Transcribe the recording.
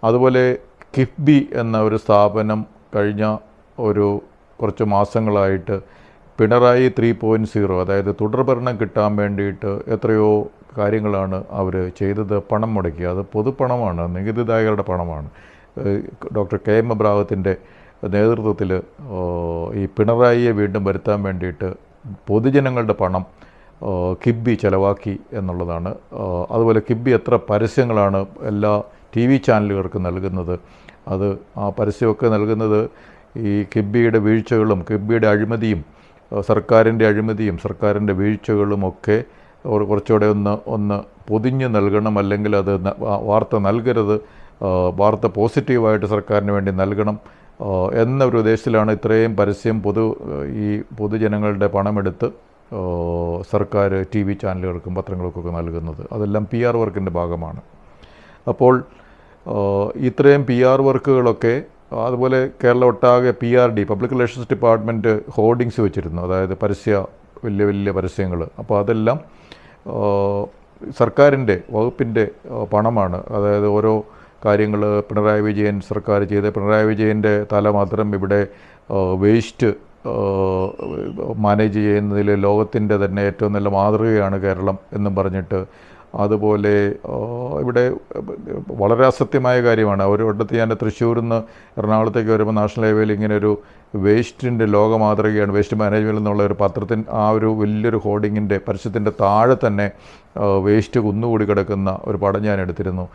അതുപോലെ കിഫ്ബി എന്ന ഒരു സ്ഥാപനം കഴിഞ്ഞ കുറച്ച് മാസങ്ങളായിട്ട് പിണറായി 3.0, അതായത് തുടർഭരണം കിട്ടാൻ വേണ്ടിയിട്ട് എത്രയോ കാര്യങ്ങളാണ് അവർ ചെയ്തത്. പണം മുടക്കി, അത് പൊതുപ്പണമാണ്, നികുതിദായകരുടെ പണമാണ്. ഡോക്ടർ കെ എം എബ്രാഹത്തിൻ്റെ നേതൃത്വത്തിൽ ഈ പിണറായിയെ വീണ്ടും വരുത്താൻ വേണ്ടിയിട്ട് പൊതുജനങ്ങളുടെ പണം കിഫ്ബി ചിലവാക്കി എന്നുള്ളതാണ്. അതുപോലെ കിഫ്ബി എത്ര പരസ്യങ്ങളാണ് എല്ലാ TV ചാനലുകൾക്ക് നൽകുന്നത്. ആ പരസ്യമൊക്കെ നൽകുന്നത് ഈ കിഫ്ബിയുടെ വീഴ്ചകളും കിഫ്ബിയുടെ അഴിമതിയും സർക്കാരിൻ്റെ അഴിമതിയും സർക്കാരിൻ്റെ വീഴ്ചകളുമൊക്കെ കുറച്ചുകൂടെ ഒന്ന് പൊതിഞ്ഞ് നൽകണം, അല്ലെങ്കിൽ അത് വാർത്ത നൽകരുത്, വാർത്ത പോസിറ്റീവായിട്ട് സർക്കാരിന് വേണ്ടി നൽകണം എന്നൊരു ഉദ്ദേശത്തിലാണ് ഇത്രയും പരസ്യം ഈ പൊതുജനങ്ങളുടെ പണമെടുത്ത് സർക്കാർ TV ചാനലുകൾക്കും പത്രങ്ങൾക്കൊക്കെ നൽകുന്നത്. അതെല്ലാം PR വർക്കിൻ്റെ ഭാഗമാണ്. അപ്പോൾ ഇത്രയും PR വർക്കുകളൊക്കെ, അതുപോലെ കേരളം ഒട്ടാകെ PRD public relations department hoardings വെച്ചിരുന്നു, അതായത് വലിയ വലിയ പരസ്യങ്ങൾ. അപ്പോൾ അതെല്ലാം സർക്കാരിൻ്റെ വകുപ്പിൻ്റെ പണമാണ്. അതായത് ഓരോ കാര്യങ്ങൾ പിണറായി വിജയൻ സർക്കാർ ചെയ്ത്, പിണറായി വിജയൻ്റെ തല മാത്രം ഇവിടെ വേസ്റ്റ് മാനേജ് ചെയ്യുന്നതിൽ ലോകത്തിൻ്റെ തന്നെ ഏറ്റവും നല്ല മാതൃകയാണ് കേരളം എന്നും പറഞ്ഞിട്ട്, അതുപോലെ ഇവിടെ വളരെ അസത്യമായ കാര്യമാണ്. ഒരു വട്ടത്ത് ഞാൻ തൃശ്ശൂരിൽ നിന്ന് എറണാകുളത്തേക്ക് വരുമ്പോൾ നാഷണൽ ഹൈവേയിൽ ഇങ്ങനെ ഒരു വേസ്റ്റിൻ്റെ ലോക മാതൃകയാണ്, വേസ്റ്റ് മാനേജ്മെൻറ്റ് എന്നുള്ള ഒരു പത്രത്തിൻ്റെ ഒരു വലിയൊരു ഹോർഡിങ്ങിൻ്റെ പരസ്യത്തിൻ്റെ താഴെ തന്നെ വേസ്റ്റ് കുന്നുകൂടി കിടക്കുന്ന ഒരു പടം ഞാൻ എടുത്തിരുന്നു.